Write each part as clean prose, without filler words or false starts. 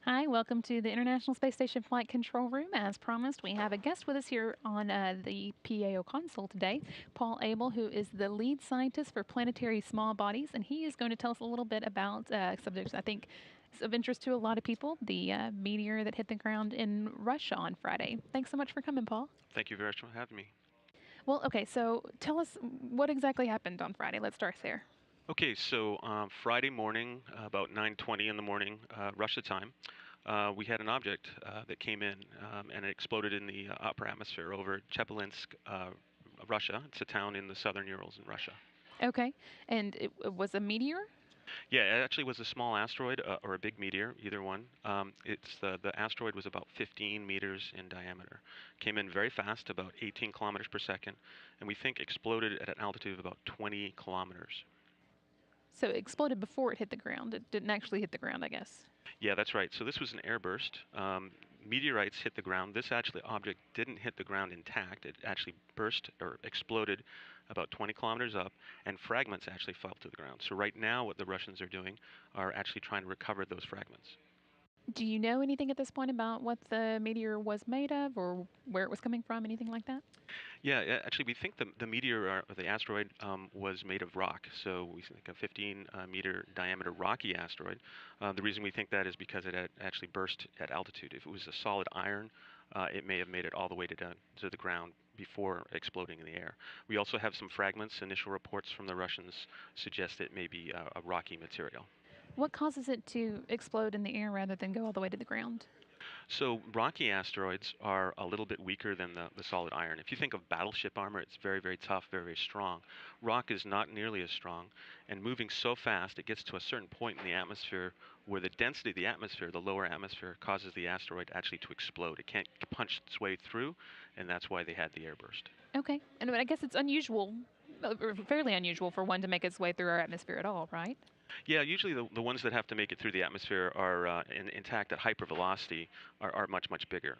Hi, welcome to the International Space Station Flight Control Room. As promised, we have a guest with us here on the PAO console today, Paul Abel, who is the lead scientist for planetary small bodies, and he is going to tell us a little bit about subjects I think is of interest to a lot of people, the meteor that hit the ground in Russia on Friday. Thanks so much for coming, Paul. Thank you very much for having me. Well, okay, so tell us what exactly happened on Friday. Let's start there. Okay, so Friday morning, about 9:20 in the morning, Russia time, we had an object that came in and it exploded in the upper atmosphere over Chepelinsk, Russia. It's a town in the southern Urals in Russia. Okay, and it was a meteor? Yeah, it actually was a small asteroid or a big meteor, either one. The asteroid was about 15 meters in diameter. Came in very fast, about 18 kilometers per second, and we think exploded at an altitude of about 20 kilometers. So it exploded before it hit the ground. It didn't actually hit the ground, I guess. Yeah, that's right. So this was an airburst. Meteorites hit the ground. This actually object didn't hit the ground intact. It actually burst or exploded about 20 kilometers up, and fragments actually fell to the ground. So right now, what the Russians are doing are actually trying to recover those fragments. Do you know anything at this point about what the meteor was made of or where it was coming from, anything like that? Actually, we think the meteor or the asteroid was made of rock. So we think a 15 meter diameter rocky asteroid. The reason we think that is because it had actually burst at altitude. If it was a solid iron, it may have made it all the way to the ground before exploding in the air. We also have some fragments. Initial reports from the Russians suggest it may be a rocky material. What causes it to explode in the air rather than go all the way to the ground? So rocky asteroids are a little bit weaker than the solid iron. If you think of battleship armor, it's very, very tough, very, very strong. Rock is not nearly as strong, and moving so fast, it gets to a certain point in the atmosphere where the density of the atmosphere, the lower atmosphere, causes the asteroid actually to explode. It can't punch its way through, and that's why they had the airburst. Okay, and I guess it's unusual, or fairly unusual for one to make its way through our atmosphere at all, right? Yeah, usually the ones that have to make it through the atmosphere are intact at hypervelocity are much, much bigger.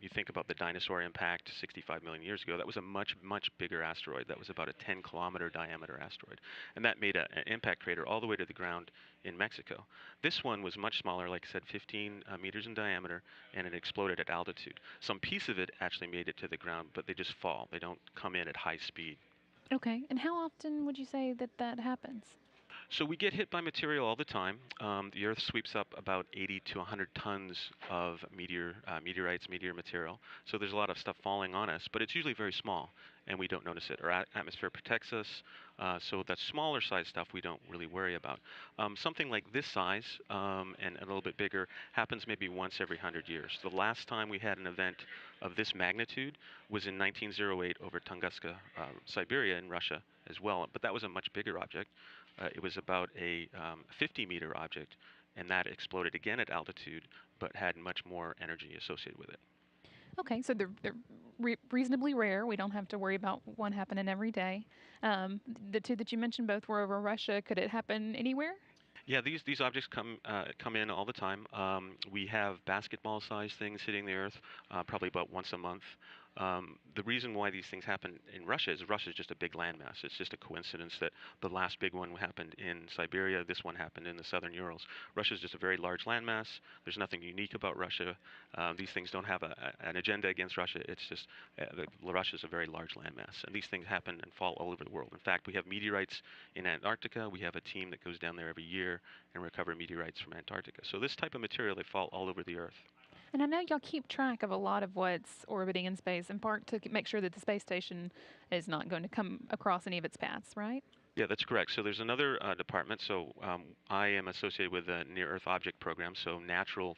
You think about the dinosaur impact 65 million years ago. That was a much, much bigger asteroid. That was about a 10-kilometer diameter asteroid. And that made an impact crater all the way to the ground in Mexico. This one was much smaller, like I said, 15 meters in diameter, and it exploded at altitude. Some piece of it actually made it to the ground, but they just fall. They don't come in at high speed. Okay, and how often would you say that that happens? So we get hit by material all the time. The Earth sweeps up about 80 to 100 tons of meteorites, meteor material. So there's a lot of stuff falling on us, but it's usually very small, and we don't notice it. Our atmosphere protects us, so that smaller size stuff we don't really worry about. Something like this size and a little bit bigger happens maybe once every 100 years. The last time we had an event of this magnitude was in 1908 over Tunguska, Siberia in Russia as well, but that was a much bigger object. It was about a 50-meter object, and that exploded again at altitude, but had much more energy associated with it. Okay, so they're reasonably rare. We don't have to worry about one happening every day. The two that you mentioned both were over Russia. Could it happen anywhere? Yeah, these objects come in all the time. We have basketball-sized things hitting the Earth, probably about once a month. The reason why these things happen in Russia is Russia is just a big landmass. It's just a coincidence that the last big one happened in Siberia. This one happened in the southern Urals. Russia is just a very large landmass. There's nothing unique about Russia. These things don't have an agenda against Russia. It's just Russia is a very large landmass, and these things happen and fall all over the world. In fact, we have meteorites in Antarctica. We have a team that goes down there every year and recover meteorites from Antarctica. So this type of material, they fall all over the Earth. And I know y'all keep track of a lot of what's orbiting in space, in part to make sure that the space station is not going to come across any of its paths, right? Yeah, that's correct. So there's another department. So I am associated with the Near Earth Object Program, so natural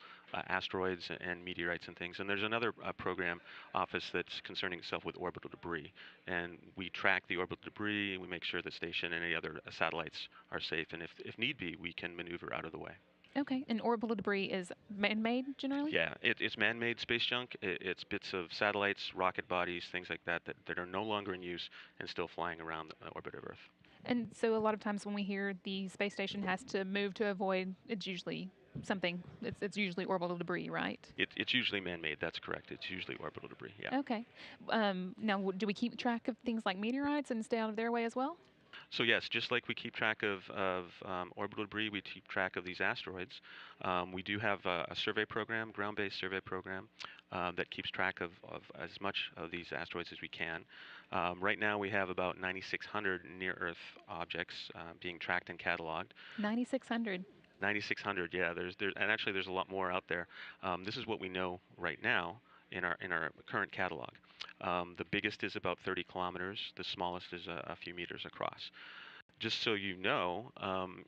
asteroids and meteorites and things. And there's another program office that's concerning itself with orbital debris. And we track the orbital debris, we make sure the station and any other satellites are safe. And if need be, we can maneuver out of the way. Okay, and orbital debris is man made generally? Yeah, it's man-made space junk. It's bits of satellites, rocket bodies, things like that are no longer in use and still flying around the orbit of Earth. And so a lot of times when we hear the space station has to move to avoid, it's usually something, it's usually orbital debris, right? It's usually man-made. That's correct. It's usually orbital debris. Yeah. Okay. Now, do we keep track of things like meteorites and stay out of their way as well? So yes, just like we keep track of orbital debris, we keep track of these asteroids. We do have a survey program, ground-based survey program, that keeps track of as much of these asteroids as we can. Right now, we have about 9,600 near-Earth objects being tracked and cataloged. 9,600. 9,600, yeah. And actually there's a lot more out there. This is what we know right now in our current catalog. The biggest is about 30 kilometers. The smallest is a few meters across. Just so you know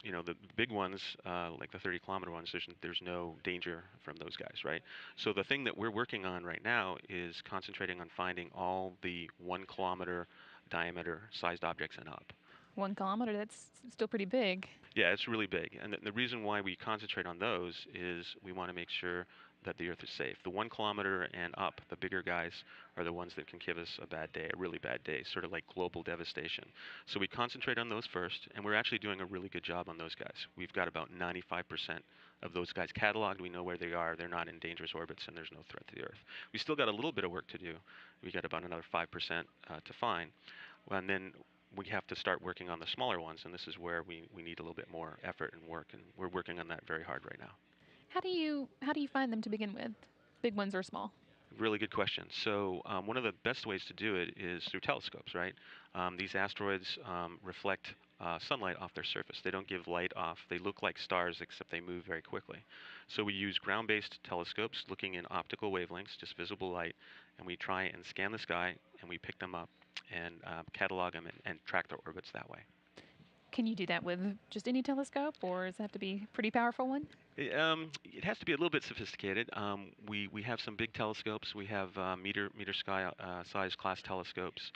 the big ones, like the 30-kilometer ones, there's no danger from those guys, right? So the thing that we're working on right now is concentrating on finding all the 1 kilometer diameter sized objects and up. 1 kilometer, that's still pretty big. Yeah, it's really big. And the reason why we concentrate on those is we want to make sure that the Earth is safe. The 1 kilometer and up, the bigger guys, are the ones that can give us a bad day, a really bad day, sort of like global devastation. So we concentrate on those first, and we're actually doing a really good job on those guys. We've got about 95% of those guys cataloged. We know where they are. They're not in dangerous orbits, and there's no threat to the Earth. We still got a little bit of work to do. We got about another 5% to find. And then we have to start working on the smaller ones, and this is where we need a little bit more effort and work, and we're working on that very hard right now. How do you find them to begin with? Big ones or small? Really good question. So one of the best ways to do it is through telescopes, right? These asteroids reflect sunlight off their surface. They don't give light off. They look like stars, except they move very quickly. So we use ground-based telescopes looking in optical wavelengths, just visible light, and we try and scan the sky, and we pick them up and catalog them and track their orbits that way. Can you do that with just any telescope, or does it have to be a pretty powerful one? It has to be a little bit sophisticated. We have some big telescopes. We have meter sky size class telescopes.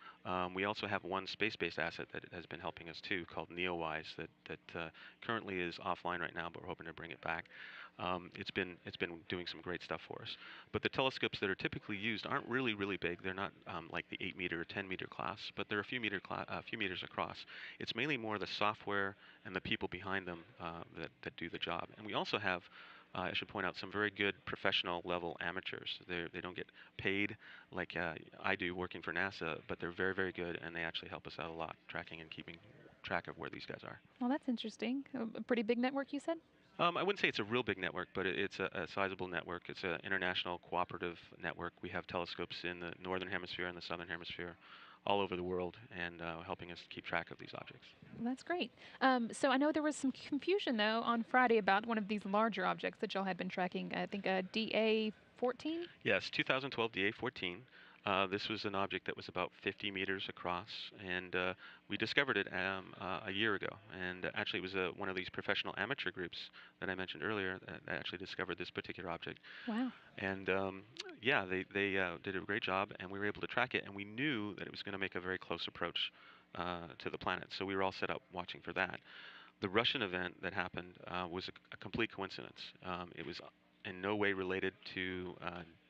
We also have one space-based asset that has been helping us too, called NEOWISE, that currently is offline right now, but we're hoping to bring it back. It's been doing some great stuff for us. But the telescopes that are typically used aren't really big. They're not like the 8 meter or 10 meter class, but they're a few meters across. It's mainly more the software and the people behind them that do the job. And we also have, I should point out, some very good professional level amateurs. They don't get paid like I do working for NASA, but they're very good, and they actually help us out a lot, tracking and keeping track of where these guys are. Well, that's interesting. A pretty big network, you said? I wouldn't say it's a real big network, but it's a sizable network. It's an international cooperative network. We have telescopes in the northern hemisphere and the southern hemisphere, all over the world, and helping us keep track of these objects. Well, that's great. So I know there was some confusion, though, on Friday about one of these larger objects that y'all had been tracking. I think DA 14? Yes, 2012 DA14. This was an object that was about 50 meters across, and we discovered it a year ago. And actually, it was one of these professional amateur groups that I mentioned earlier that actually discovered this particular object. Wow. And yeah, they did a great job, and we were able to track it, and we knew that it was going to make a very close approach to the planet. So we were all set up watching for that. The Russian event that happened was a complete coincidence. It was in no way related to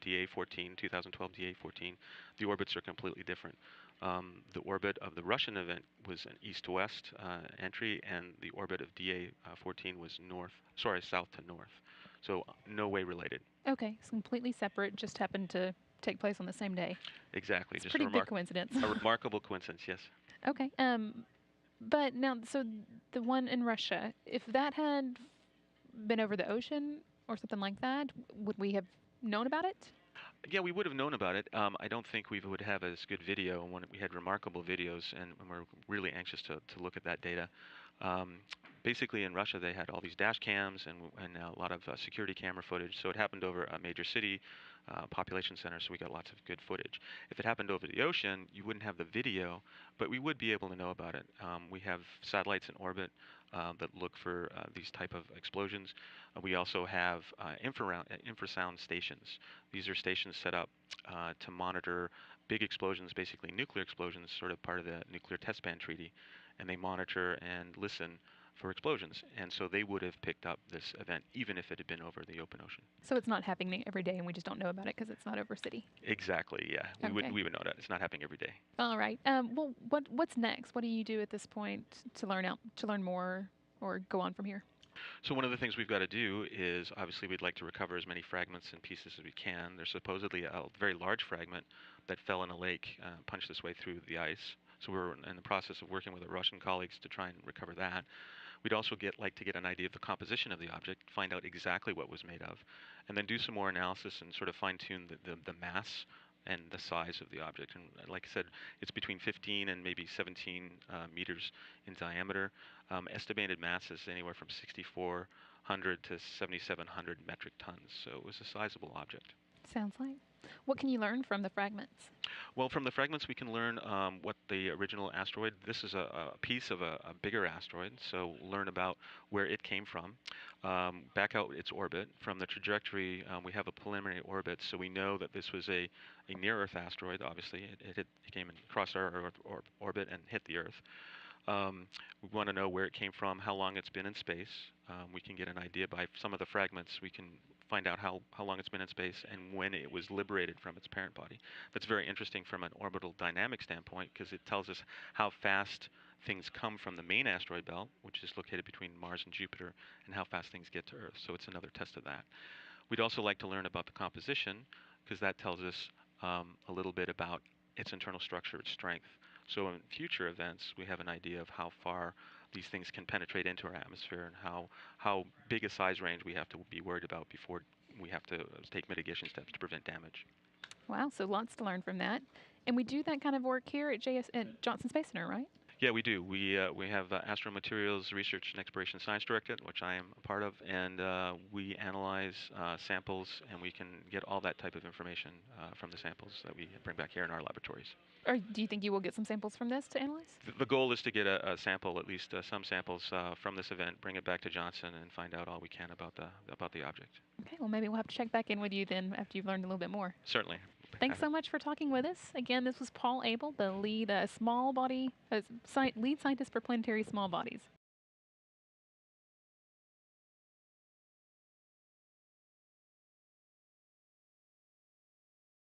DA14, 2012 DA14. The orbits are completely different. The orbit of the Russian event was an east-to-west entry, and the orbit of DA14 was south to north. So no way related. Okay, it's completely separate, just happened to take place on the same day. Exactly, It's a just pretty big coincidence. a remarkable coincidence, yes. Okay. But now, so the one in Russia, if that had been over the ocean or something like that, would we have known about it? Yeah, we would have known about it. I don't think we would have as good video. And we had remarkable videos, and we're really anxious to look at that data. Um, Basically, in Russia, they had all these dash cams and a lot of security camera footage. So it happened over a major city, population center, so we got lots of good footage. If it happened over the ocean, you wouldn't have the video, but we would be able to know about it. We have satellites in orbit that look for these type of explosions. We also have infrasound stations. These are stations set up to monitor big explosions, basically nuclear explosions, sort of part of the Nuclear Test Ban Treaty, and they monitor and listen for explosions. And so they would have picked up this event even if it had been over the open ocean. So it's not happening every day, and we just don't know about it because it's not over city. Exactly, yeah. Okay. We would know that. It's not happening every day. All right. Well, what's next? What do you do at this point to learn more, or go on from here? So one of the things we've got to do is obviously we'd like to recover as many fragments and pieces as we can. There's supposedly a very large fragment that fell in a lake, punched its way through the ice. So we're in the process of working with our Russian colleagues to try and recover that. We'd also like to get an idea of the composition of the object, find out exactly what it was made of, and then do some more analysis and sort of fine-tune the mass and the size of the object. And like I said, it's between 15 and maybe 17 meters in diameter. Estimated mass is anywhere from 6,400 to 7,700 metric tons. So it was a sizable object. Sounds like. What can you learn from the fragments? Well, from the fragments, we can learn what the original asteroid. This is a piece of a bigger asteroid, so learn about where it came from. Back out its orbit. From the trajectory, we have a preliminary orbit, so we know that this was a near-Earth asteroid. Obviously, it came and crossed our orbit and hit the Earth. We want to know where it came from, how long it's been in space. We can get an idea by some of the fragments. We can find out how long it's been in space and when it was liberated from its parent body. That's very interesting from an orbital dynamic standpoint because it tells us how fast things come from the main asteroid belt, which is located between Mars and Jupiter, and how fast things get to Earth. So it's another test of that. We'd also like to learn about the composition because that tells us a little bit about its internal structure, its strength. So in future events, we have an idea of how far these things can penetrate into our atmosphere and how big a size range we have to be worried about before we have to take mitigation steps to prevent damage. Wow, so lots to learn from that. And we do that kind of work here at Johnson Space Center, right? Yeah, we do. We have Astro Materials Research and Exploration Science Directorate, which I am a part of, and we analyze samples, and we can get all that type of information from the samples that we bring back here in our laboratories. Or do you think you will get some samples from this to analyze? The goal is to get a sample, at least some samples from this event, bring it back to Johnson, and find out all we can about the object. Okay, well, maybe we'll have to check back in with you then after you've learned a little bit more. Certainly. Thanks so much for talking with us. Again, this was Paul Abel, the lead lead scientist for planetary small bodies.